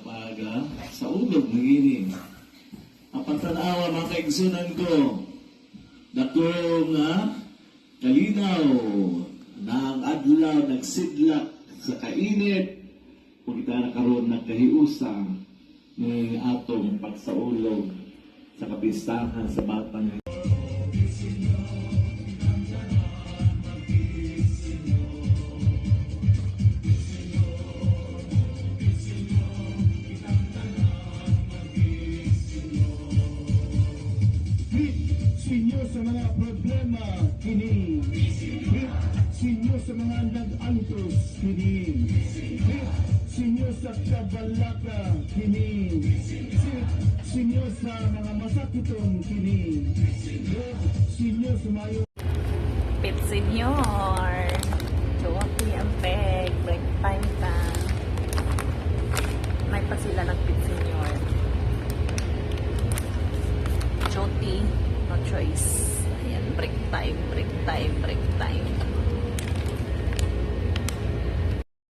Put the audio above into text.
maaga sa ulog ng ini. Apan tanawa mga kaigsunan ko, dako nga kalinaw na ang adlaw nagsidlak sa kainit kung kita nakaroon ng kahiusa ng atong pagsaulog sa kapistahan sa batang sinyo sa mga problema kini. Sinyo sa mga nag-antos kini. Sinyo sa kabalaka kini. Sinyo sa mga masakiton kini. Sinyo sa mayo. Pit Senior. Duwaki ang peg. Break time ta. May pa sila ng Pit Senior. Joti. No choice. Ayan, break time, break time, break time.